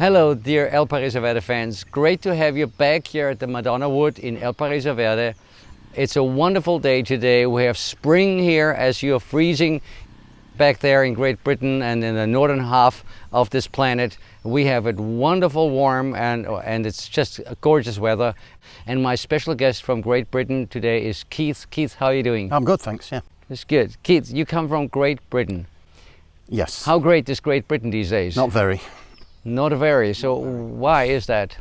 Hello dear El Paraiso Verde fans, great to have you back here at the Madonna Wood in El Paraiso Verde. It's a wonderful day today. We have spring here as you're freezing back there in Great Britain and in the northern half of this planet. We have it wonderful warm and it's just gorgeous weather. And my special guest from Great Britain today is Keith. Keith, how are you doing? I'm good, thanks, yeah. It's good. Keith, you come from Great Britain. Yes. How great is Great Britain these days? Not very. Not very. So why is that?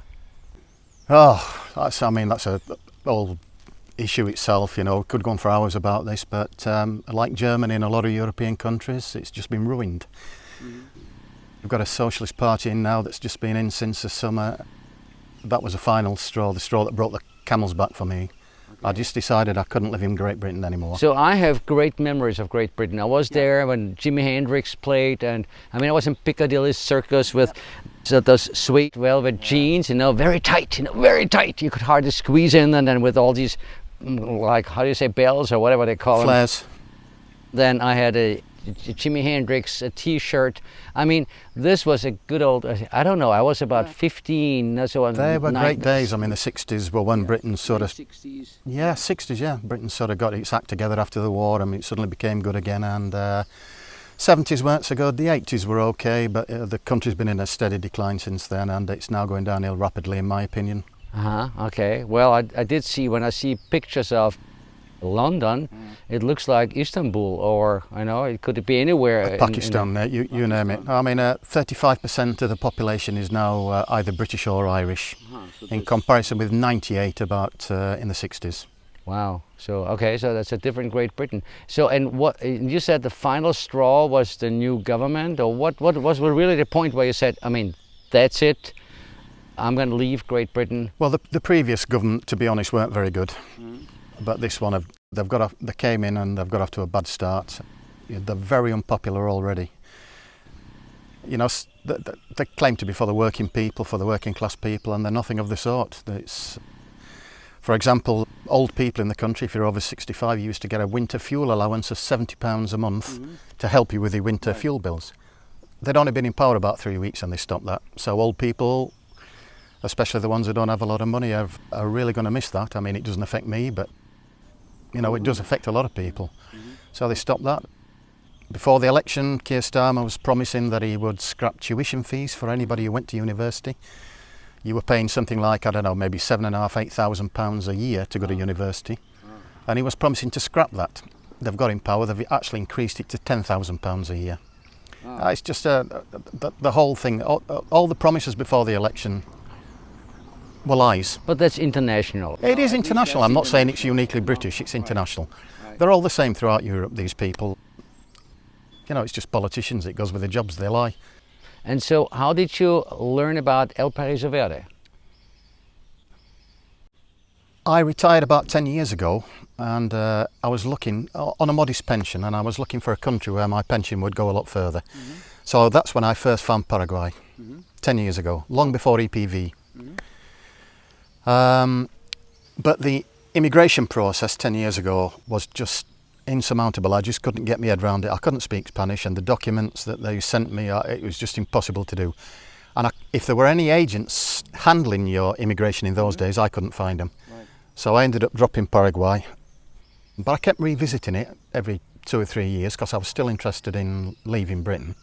Oh, that's a whole issue itself, you know. Could go on for hours about this, but like Germany and a lot of European countries, it's just been ruined. We've got a socialist party in now that's just been in since the summer. That was a final straw, the straw that broke the camel's back for me. I just decided I couldn't live in Great Britain anymore. So I have great memories of Great Britain. I was there when Jimi Hendrix played, and I was in Piccadilly Circus with those sweet velvet jeans, very tight, very tight. You could hardly squeeze in, and then with all these, like, how do you say, bells or whatever they call them. Flares. Then I had a Jimi Hendrix t-shirt. This was a good old, I don't know, I was about 15. So they were great days. The 60s were when Britain sort of... 60s? Yeah, 60s, yeah. Britain sort of got its act together after the war. It suddenly became good again. And 70s weren't so good. The 80s were okay, but the country's been in a steady decline since then, and it's now going downhill rapidly, in my opinion. Okay. Well, I did see, when I see pictures of London, it looks like Istanbul, or it could be anywhere. Pakistan, you name it. 35% of the population is now either British or Irish, so in comparison with 98 about in the 60s. Wow. So okay, so that's a different Great Britain. So, and what you said, the final straw was the new government, or what was really the point where you said, that's it, I'm going to leave Great Britain? Well, the previous government, to be honest, weren't very good. But this one, they came in and they've got off to a bad start. They're very unpopular already. They claim to be for the working people, for the working class people, and they're nothing of the sort. For example, old people in the country, if you're over 65, you used to get a winter fuel allowance of £70 a month to help you with your winter fuel bills. They'd only been in power about 3 weeks and they stopped that. So old people, especially the ones who don't have a lot of money, are really going to miss that. It doesn't affect me, but it does affect a lot of people. So they stopped that. Before the election, Keir Starmer was promising that he would scrap tuition fees for anybody who went to university. You were paying something like, maybe £7,500, £8,000 a year to go to university. And he was promising to scrap that. They've got in power, they've actually increased it to £10,000 a year. It's just the whole thing, all the promises before the election were lies. But that's international. It is international. I'm not saying it's uniquely British, it's international. They're all the same throughout Europe, these people. It's just politicians, it goes with the jobs, they lie. And so how did you learn about El Paraiso Verde? I retired about 10 years ago, and I was looking on a modest pension, and I was looking for a country where my pension would go a lot further. So that's when I first found Paraguay, 10 years ago, long before EPV. But the immigration process 10 years ago was just insurmountable. I just couldn't get my head around it. I couldn't speak Spanish, and the documents that they sent me, it was just impossible to do. And if there were any agents handling your immigration in those days, I couldn't find them. So I ended up dropping Paraguay. But I kept revisiting it every 2 or 3 years because I was still interested in leaving Britain.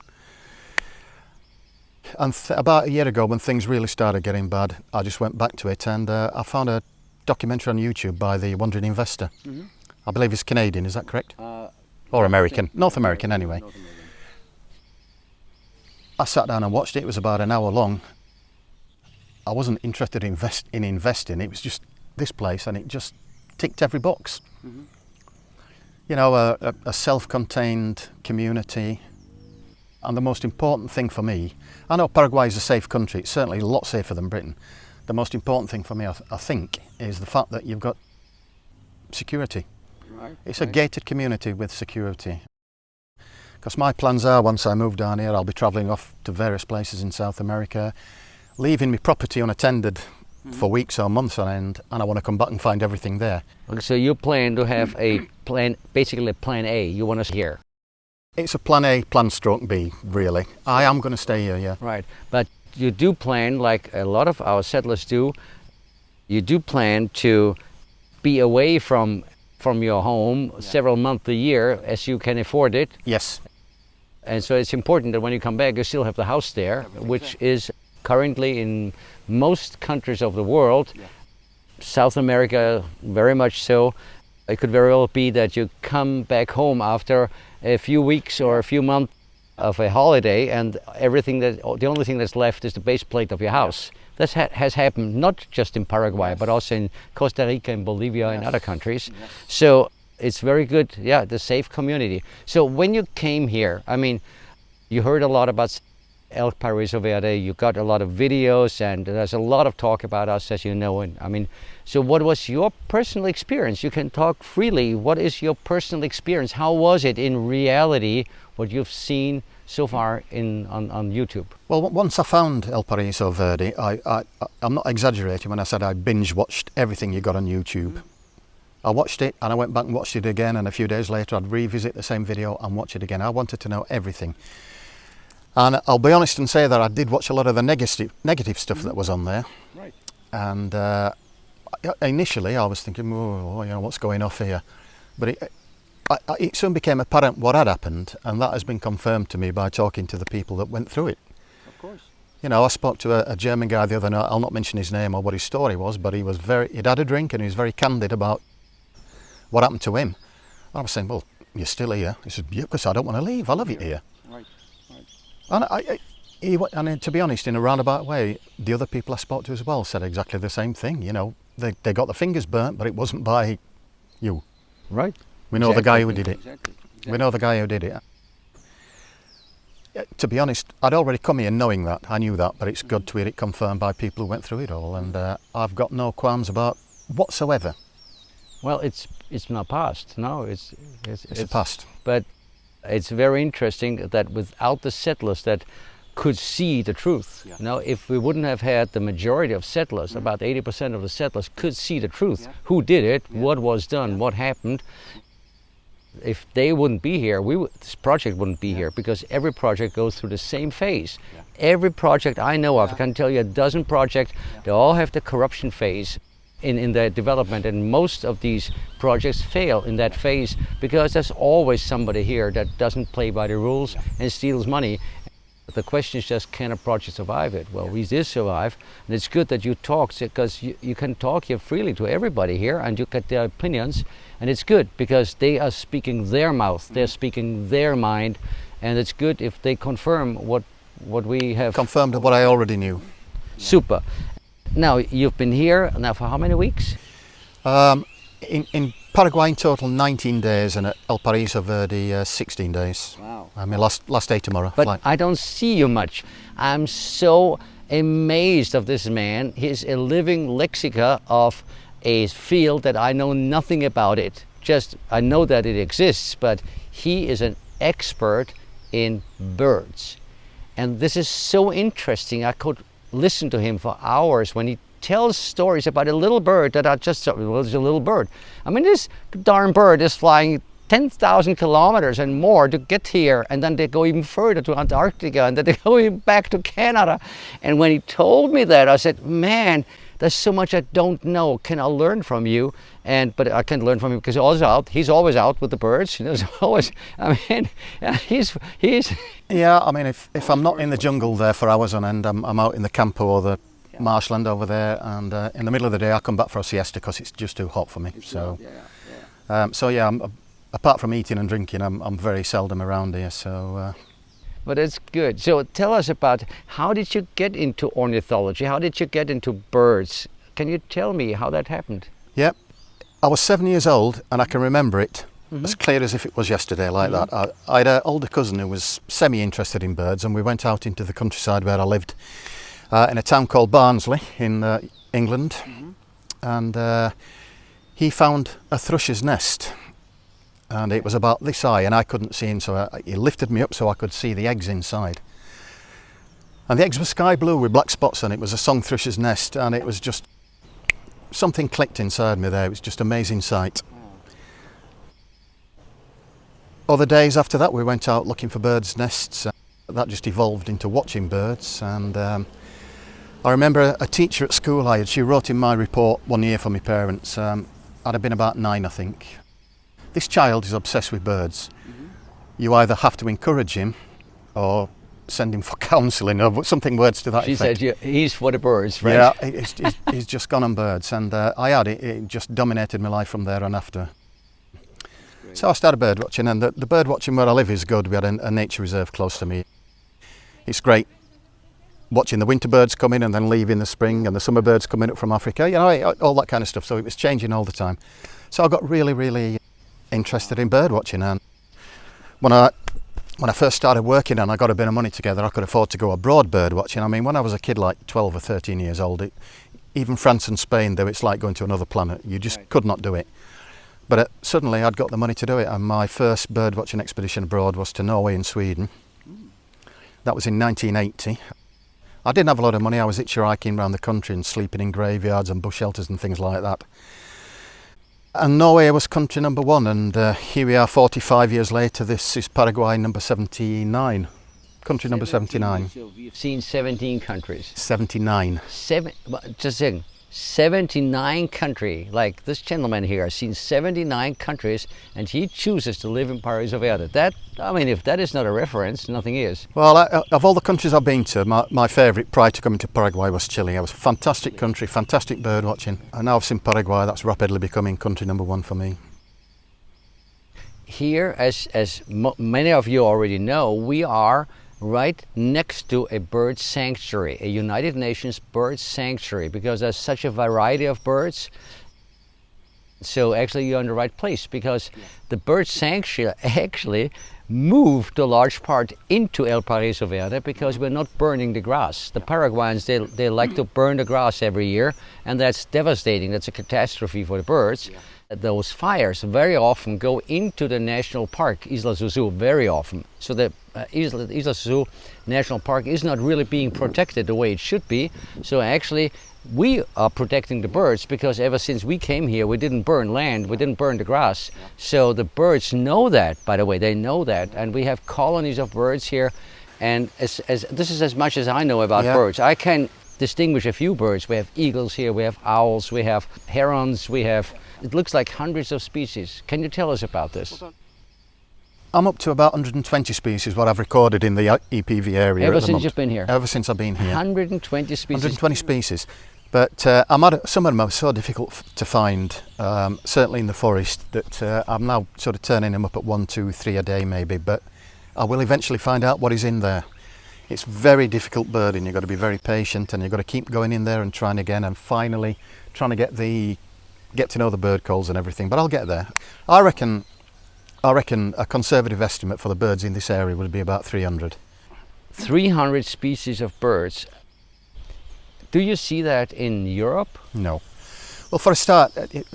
And about a year ago, when things really started getting bad, I just went back to it, and I found a documentary on YouTube by the Wandering Investor. I believe he's Canadian, is that correct? Or American? North American anyway. North American. I sat down and watched it. It was about an hour long. I wasn't interested in investing. It was just this place, and it just ticked every box. A self-contained community. And the most important thing for me, I know Paraguay is a safe country, it's certainly a lot safer than Britain. The most important thing for me, I think, is the fact that you've got security. It's a gated community with security. Because my plans are, once I move down here, I'll be travelling off to various places in South America, leaving my property unattended for weeks or months on end, and I want to come back and find everything there. Okay, so you plan to have a plan, basically plan A, you want to here? It's a plan A, plan stroke B, really. I am going to stay here, yeah. Right, but you do plan, like a lot of our settlers do, you do plan to be away from your home several months a year as you can afford it. Yes. And so it's important that when you come back, you still have the house there, which is currently in most countries of the world, South America very much so. It could very well be that you come back home after a few weeks or a few months of a holiday, and the only thing that's left is the base plate of your house. That has happened not just in Paraguay, but also in Costa Rica and Bolivia and other countries. So it's very good, the safe community. So when you came here, I mean, you heard a lot about El Paraiso Verde, you got a lot of videos, and there's a lot of talk about us, as you know. And I mean, so what was your personal experience? You can talk freely. What is your personal experience? How was it in reality, what you've seen so far on YouTube? Well, once I found El Paraiso Verde, I'm not exaggerating when I said I binge watched everything you got on YouTube. I watched it and I went back and watched it again, and a few days later I'd revisit the same video and watch it again. I wanted to know everything. And I'll be honest and say that I did watch a lot of the negative stuff that was on there. Right. And initially I was thinking, oh, you know, what's going off here? But it soon became apparent what had happened, and that has been confirmed to me by talking to the people that went through it. Of course. You know, I spoke to a German guy the other night. I'll not mention his name or what his story was, but he'd had a drink and he was very candid about what happened to him. And I was saying, well, you're still here? He said, yeah, because I don't want to leave. I love it here. Right. And to be honest, in a roundabout way, the other people I spoke to as well said exactly the same thing. You know, they got their fingers burnt, but it wasn't by you. Right. We know the guy who did it. Exactly. We know the guy who did it. To be honest, I'd already come here knowing that. I knew that, but it's good to hear it confirmed by people who went through it all, and I've got no qualms about whatsoever. Well, it's not past. No, it's a past. But it's very interesting that without the settlers that could see the truth, you know, if we wouldn't have had the majority of settlers, about 80% of the settlers could see the truth, who did it, what was done, what happened. If they wouldn't be here, this project wouldn't be here, because every project goes through the same phase. Every project I know of, I can tell you a dozen projects, they all have the corruption phase in their development, and most of these projects fail in that phase because there's always somebody here that doesn't play by the rules and steals money. The question is just, can a project survive it? Well, we did survive, and it's good that you talk, because you can talk here freely to everybody here and you get their opinions, and it's good because they are speaking their mouth, they're speaking their mind, and it's good if they confirm what we have. Confirmed what I already knew. Super. Now, you've been here now for how many weeks? In Paraguay in total 19 days, and at El Paraiso Verde 16 days. Wow. I mean, last day tomorrow. But flight. I don't see you much. I'm so amazed of this man. He's a living lexica of a field that I know nothing about it. Just, I know that it exists, but he is an expert in birds. And this is so interesting. I could listen to him for hours when he tells stories about a little bird that it's a little bird. I mean, this darn bird is flying 10,000 kilometers and more to get here, and then they go even further to Antarctica, and then they go even back to Canada. And when he told me that, I said, man, there's so much I don't know. Can I learn from you? But I can learn from him because he's always out with the birds. You know, he's always, I mean, he's. Yeah, I mean, if I'm not in the jungle there for hours on end, I'm out in the campo or the marshland over there, and in the middle of the day I come back for a siesta because it's just too hot for me. Apart from eating and drinking, I'm very seldom around here. So. But it's good. So tell us about, how did you get into ornithology? How did you get into birds? Can you tell me how that happened? Yeah, I was 7 years old, and I can remember it as clear as if it was yesterday, like that. I had an older cousin who was semi-interested in birds, and we went out into the countryside where I lived, in a town called Barnsley in England, and he found a thrush's nest, and it was about this high, and I couldn't see him, so he lifted me up so I could see the eggs inside. And the eggs were sky blue with black spots on it. It was a song thrush's nest, and it was just, something clicked inside me there. It was just an amazing sight. Other days after that we went out looking for birds' nests. That just evolved into watching birds, and I remember a teacher at school I had, she wrote in my report one year for my parents, I'd have been about 9 I think. This child is obsessed with birds. You either have to encourage him or send him for counselling or something words to that effect. She said he's for the birds, right? Yeah, he's just gone on birds, and I had it. It just dominated my life from there on after. So I started bird watching, and the bird watching where I live is good. We had a nature reserve close to me. It's great watching the winter birds come in and then leave in the spring, and the summer birds coming up from Africa, you know, all that kind of stuff. So it was changing all the time. So I got really, really interested in bird watching, and when I first started working and I got a bit of money together, I could afford to go abroad bird watching. I mean, when I was a kid, like 12 or 13 years old, even France and Spain, though, it's like going to another planet. You just could not do it. But suddenly I'd got the money to do it, and my first bird watching expedition abroad was to Norway and Sweden. That was in 1980. I didn't have a lot of money. I was hitchhiking around the country and sleeping in graveyards and bush shelters and things like that. And Norway was country number 1, and here we are 45 years later. This is Paraguay number 79, country number 79. So we've seen 17 countries. 79. Just saying, 79 countries. Like this gentleman here has seen 79 countries, and he chooses to live in Paraiso Verde. That, I mean, if that is not a reference, nothing is. Well, of all the countries I've been to, my favourite prior to coming to Paraguay was Chile. It was a fantastic country, fantastic bird watching. And now I've seen Paraguay, that's rapidly becoming country number 1 for me. Here, as many of you already know, we are right next to a bird sanctuary, a United Nations bird sanctuary, because there's such a variety of birds. So actually you're in the right place, because the bird sanctuary actually moved a large part into El Paraiso Verde because we're not burning the grass. The Paraguayans, they like to burn the grass every year, and that's devastating. That's a catastrophe for the birds. Those fires very often go into the national park, Isla Suzu, very often. So the Isla Suzu National Park is not really being protected the way it should be. So actually we are protecting the birds, because ever since we came here, we didn't burn land, we didn't burn the grass. So the birds know that, by the way, they know that. And we have colonies of birds here. And as this is as much as I know about birds. I can distinguish a few birds. We have eagles here, we have owls, we have herons, we have, it looks like hundreds of species. Can you tell us about this? I'm up to about 120 species, what I've recorded in the EPV area. Ever since you've been here? Ever since I've been here. 120 species? 120 species. But some of them are so difficult to find, certainly in the forest, that I'm now sort of turning them up at 1, 2, 3 a day maybe, but I will eventually find out what is in there. It's very difficult birding. You've got to be very patient, and you've got to keep going in there and trying again, and finally trying to get to know the bird calls and everything. But I'll get there. I reckon a conservative estimate for the birds in this area would be about 300. 300 species of birds. Do you see that in Europe? No. Well, for a start,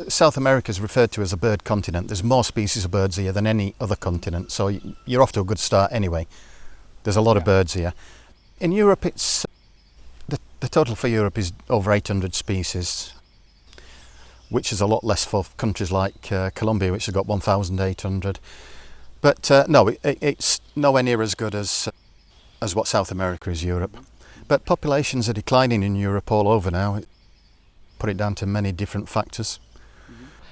South America is referred to as a bird continent. There's more species of birds here than any other continent, so you're off to a good start anyway. There's a lot of birds here. In Europe, it's the total for Europe is over 800 species, which is a lot less for countries like Colombia, which has got 1,800. But no, it's nowhere near as good as what South America is, Europe. But populations are declining in Europe all over now. Put it down to many different factors.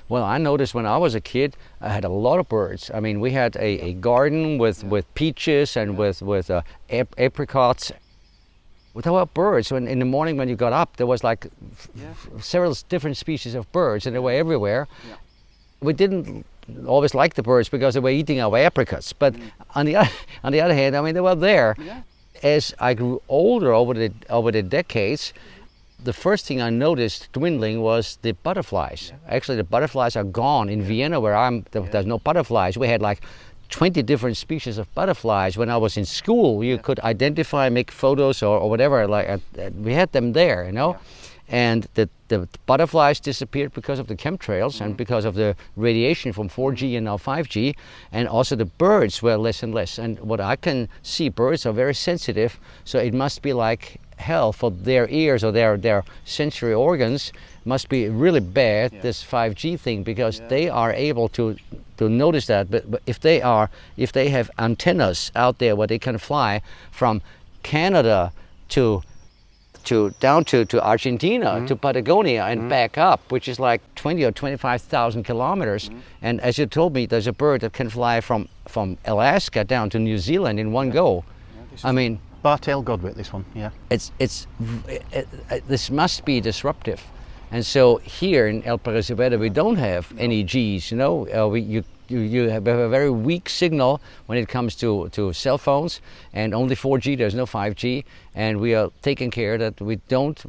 Well, I noticed when I was a kid, I had a lot of birds. I mean, we had a garden with peaches and with apricots. There were birds. When in the morning when you got up, there was like several different species of birds, and they were everywhere. We didn't always like the birds because they were eating our apricots. But on the other hand, I mean, they were there. As I grew older over the decades, the first thing I noticed dwindling was the butterflies. Actually, the butterflies are gone. In Vienna, where there's no butterflies. We had like 20 different species of butterflies. When I was in school, you could identify, make photos or whatever. Like we had them there, you know. And the butterflies disappeared because of the chemtrails and because of the radiation from 4G and now 5G. And also the birds were less and less. And what I can see, birds are very sensitive. So it must be like hell for their ears or their sensory organs. Must be really bad, this 5G thing, because they are able to notice that. But if they have antennas out there where they can fly from Canada to down to Argentina, to Patagonia, and back up, which is like 20 or 25,000 kilometers. And as you told me, there's a bird that can fly from Alaska down to New Zealand in one go. I mean, Bar-tailed godwit, this one, yeah. This must be disruptive. And so here in El Paraiso Verde, we don't have any Gs, you know. You have a very weak signal when it comes to cell phones, and only 4G, there's no 5G. And we are taking care that we don't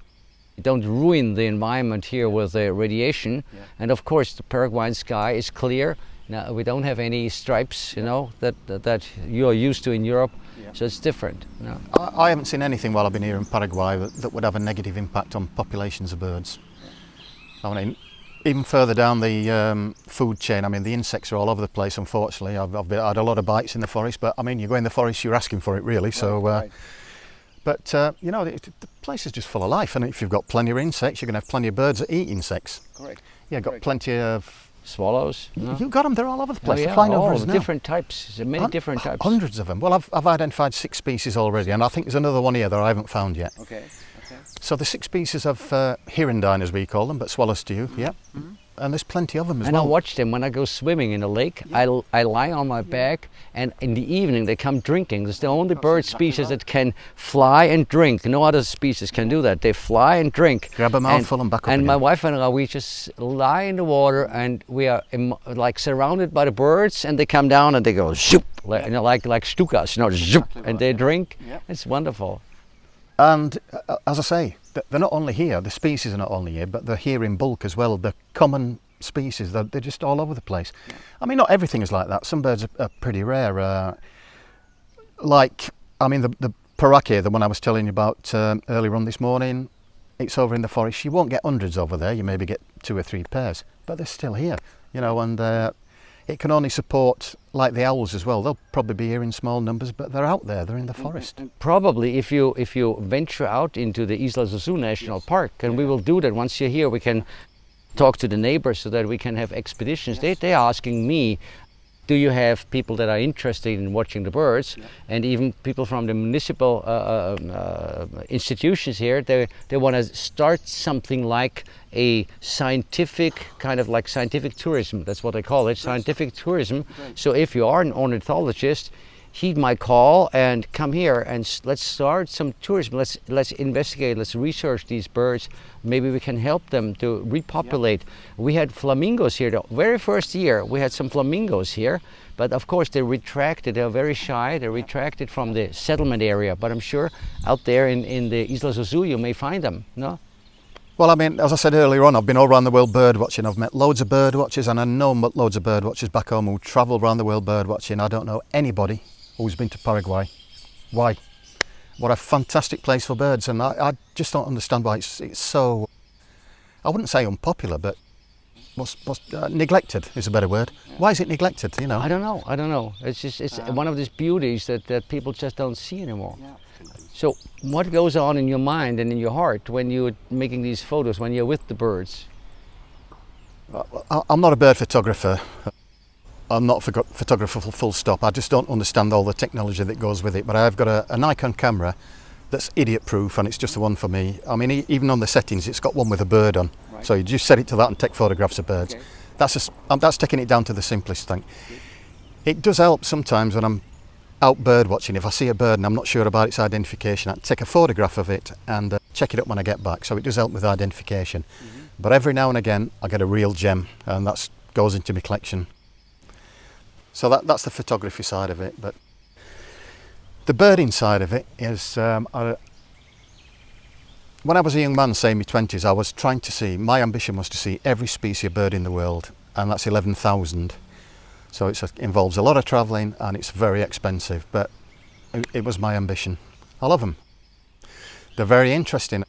ruin the environment here with the radiation. And of course, the Paraguayan sky is clear. Now, we don't have any stripes, you know, that you are used to in Europe. So it's different. You know. I haven't seen anything while I've been here in Paraguay that would have a negative impact on populations of birds. I mean, even further down the food chain, I mean, the insects are all over the place, unfortunately. I've had a lot of bites in the forest, but I mean, you go in the forest, you're asking for it, really. So, but, you know, the place is just full of life, and if you've got plenty of insects, you're going to have plenty of birds that eat insects. Correct. Yeah, got plenty of... Swallows? No? You've got them, they're all over the place. Yeah, they're flying over us now. Different types, many different types. Hundreds of them. Well, I've identified 6 species already, and I think there's another one here that I haven't found yet. Okay. So the 6 species of hirundine, as we call them, but swallow-stew, yeah. And there's plenty of them as well. And I watch them when I go swimming in the lake. I lie on my back, and in the evening they come drinking. It's the only bird species that can fly and drink. No other species can do that. They fly and drink. Grab a mouthful and back up And again. my wife and I, we just lie in the water, and we are like surrounded by the birds, and they come down and they go zoop, like stukas, you know, zoop, and they drink. It's wonderful. And as I say, they're not only here, the species are not only here, but they're here in bulk as well. The common species, they're just all over the place. I mean, not everything is like that. Some birds are pretty rare. Like, I mean, the paraquet, the one I was telling you about earlier on this morning, it's over in the forest. You won't get hundreds over there. You maybe get 2 or 3 pairs, but they're still here, you know, and it can only support, like the owls as well. They'll probably be here in small numbers, but they're out there, they're in the forest. Probably if you venture out into the Isla Zuzu National Park, and we will do that once you're here, we can talk to the neighbors so that we can have expeditions. They're asking me, do you have people that are interested in watching the birds? And even people from the municipal institutions here, they want to start something like a scientific, kind of like scientific tourism. That's what they call it, scientific tourism. So if you are an ornithologist, he might call and come here and let's start some tourism. Let's investigate, let's research these birds. Maybe we can help them to repopulate. We had flamingos here. The very first year we had some flamingos here, but of course they retracted. They're very shy. They retracted from the settlement area, but I'm sure out there in the Isla Zuzu you may find them, no? Well, I mean, as I said earlier on, I've been all around the world bird watching. I've met loads of bird watchers, and I know loads of bird watchers back home who travel around the world bird watching. I don't know anybody who's been to Paraguay. Why? What a fantastic place for birds, and I just don't understand why it's so, I wouldn't say unpopular, but neglected is a better word. Why is it neglected, you know? I don't know. It's just, it's one of these beauties that people just don't see anymore. So what goes on in your mind and in your heart when you're making these photos, when you're with the birds? I'm not a bird photographer. I'm not a photographer full stop. I just don't understand all the technology that goes with it. But I've got a Nikon camera that's idiot proof, and it's just the one for me. I mean, even on the settings, it's got one with a bird on. Right. So you just set it to that and take photographs of birds. Okay. That's taking it down to the simplest thing. It does help sometimes when I'm out bird watching. If I see a bird and I'm not sure about its identification, I take a photograph of it and check it up when I get back. So it does help with identification. But every now and again, I get a real gem, and that goes into my collection. So that's the photography side of it. But the birding side of it is, when I was a young man, say in my 20s, I was trying to see, my ambition was to see every species of bird in the world, and that's 11,000. So it involves a lot of travelling, and it's very expensive, but it was my ambition. I love them. They're very interesting.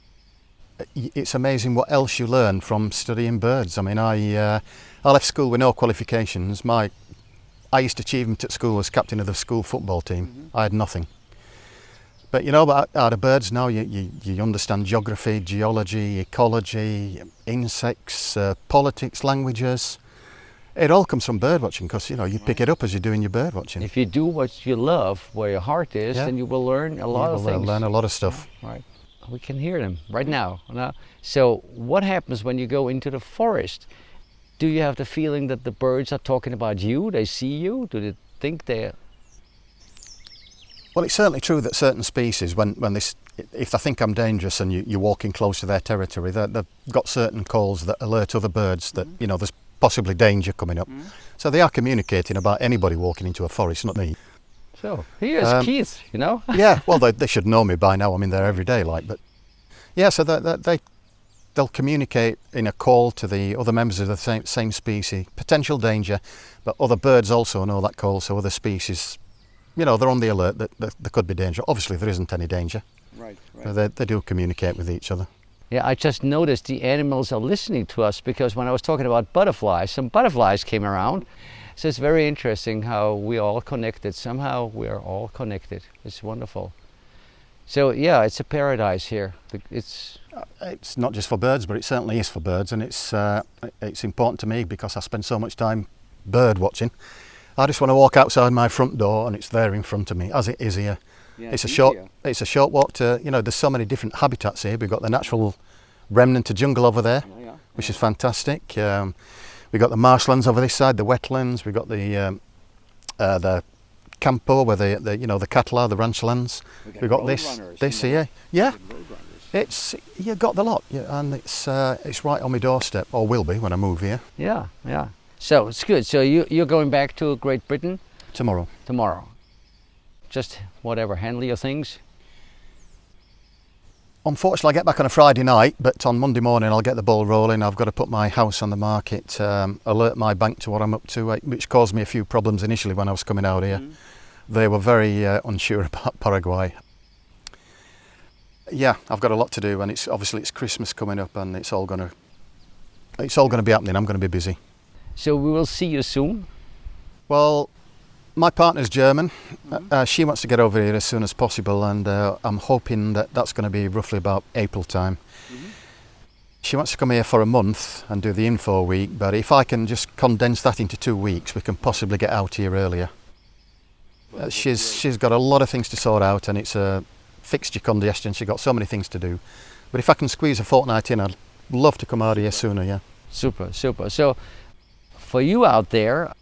It's amazing what else you learn from studying birds. I mean, I left school with no qualifications. My highest achievement at school was captain of the school football team. I had nothing. But you know, out of birds now, you understand geography, geology, ecology, insects, politics, languages. It all comes from bird watching, because you know you pick it up as you're doing your bird watching. If you do what you love, where your heart is, then you will learn a lot of things. Learn a lot of stuff. Right. We can hear them right now. So what happens when you go into the forest? Do you have the feeling that the birds are talking about you? They see you? Do they think they're... Well, it's certainly true that certain species, if they think I'm dangerous and you're walking close to their territory, they've got certain calls that alert other birds that, you know, there's possibly danger coming up. So they are communicating about anybody walking into a forest, not me. So here's Keith, you know? Yeah, well, they should know me by now. I'm in there every day, like, but yeah, so they'll communicate in a call to the other members of the same species, potential danger, but other birds also know that call, so other species, you know, they're on the alert that there could be danger. Obviously, there isn't any danger. Right. But they do communicate with each other. Yeah, I just noticed the animals are listening to us, because when I was talking about butterflies, some butterflies came around. So it's very interesting how we are all connected. Somehow we are all connected. It's wonderful. So yeah, it's a paradise here. It's not just for birds, but it certainly is for birds, and it's important to me because I spend so much time bird watching. I just want to walk outside my front door and it's there in front of me, as it is here. Yeah, it's a short walk to, you know, there's so many different habitats here. We've got the natural remnant of jungle over there, which is fantastic. We've got the marshlands over this side, the wetlands. We've got the campo where the cattle are, the ranch lands. We've got this here. Yeah, you've got the lot, and it's right on my doorstep, or will be when I move here. Yeah. So it's good. So you're going back to Great Britain tomorrow. Just whatever, handle your things. Unfortunately, I get back on a Friday night, but on Monday morning I'll get the ball rolling. I've got to put my house on the market, alert my bank to what I'm up to, which caused me a few problems initially when I was coming out here. They were very unsure about Paraguay. Yeah, I've got a lot to do, and it's Christmas coming up, and it's all going to be happening. I'm going to be busy. So we will see you soon. Well, my partner's German. She wants to get over here as soon as possible, and I'm hoping that's going to be roughly about April time. She wants to come here for a month and do the info week, but if I can just condense that into 2 weeks, we can possibly get out here earlier. She's got a lot of things to sort out, and it's a fixture congestion. She's got so many things to do. But if I can squeeze a fortnight in, I'd love to come out here sooner, yeah. Super. So for you out there,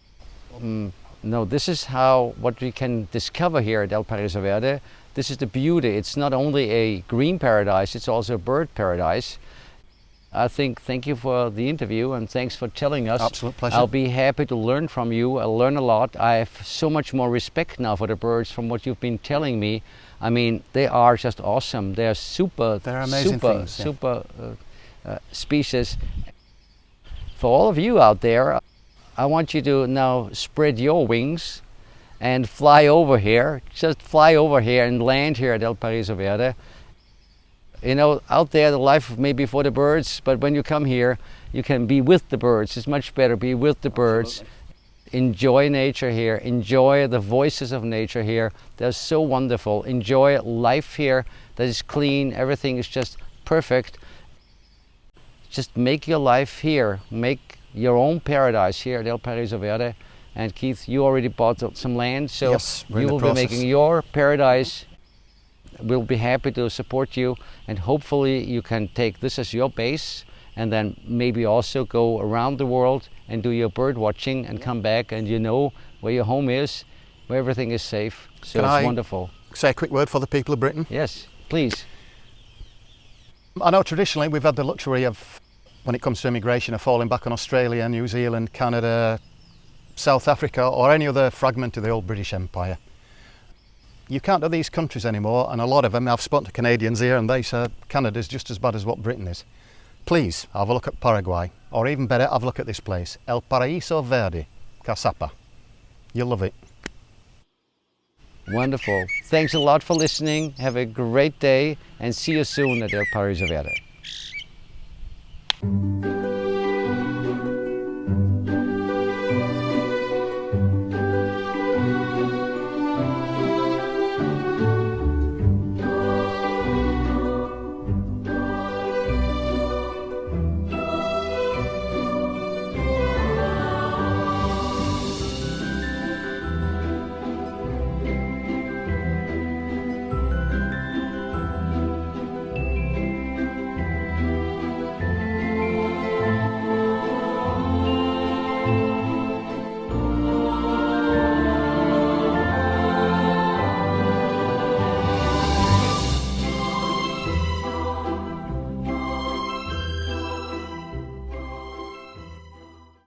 this is what we can discover here at El Paraiso Verde. This is the beauty. It's not only a green paradise, it's also a bird paradise. Thank you for the interview, and thanks for telling us. Absolute pleasure. I'll be happy to learn from you. I'll learn a lot. I have so much more respect now for the birds from what you've been telling me. I mean, they are just awesome. They're amazing things, yeah. Super species. For all of you out there, I want you to now spread your wings and fly over here. Just fly over here and land here at El Paraiso Verde. You know, out there the life may be for the birds, but when you come here, you can be with the birds. It's much better, be with the birds. Absolutely. Enjoy nature here. Enjoy the voices of nature here. They're so wonderful. Enjoy life here that is clean. Everything is just perfect. Just make your life here. Make your own paradise here at El Paraiso Verde. And Keith, you already bought some land, so yes, you will be making your paradise. We'll be happy to support you, and hopefully you can take this as your base, and then maybe also go around the world and do your bird watching and come back, and you know where your home is, where everything is safe. So it's wonderful. Say a quick word for the people of Britain? Yes, please. I know traditionally we've had the luxury of, when it comes to immigration, of falling back on Australia, New Zealand, Canada, South Africa, or any other fragment of the old British Empire. You can't do these countries anymore, and a lot of them, I've spoken to Canadians here, and they say Canada's just as bad as what Britain is. Please have a look at Paraguay, or even better, have a look at this place, El Paraiso Verde, Casapa. You'll love it. Wonderful. Thanks a lot for listening. Have a great day, and see you soon at El Paraiso Verde.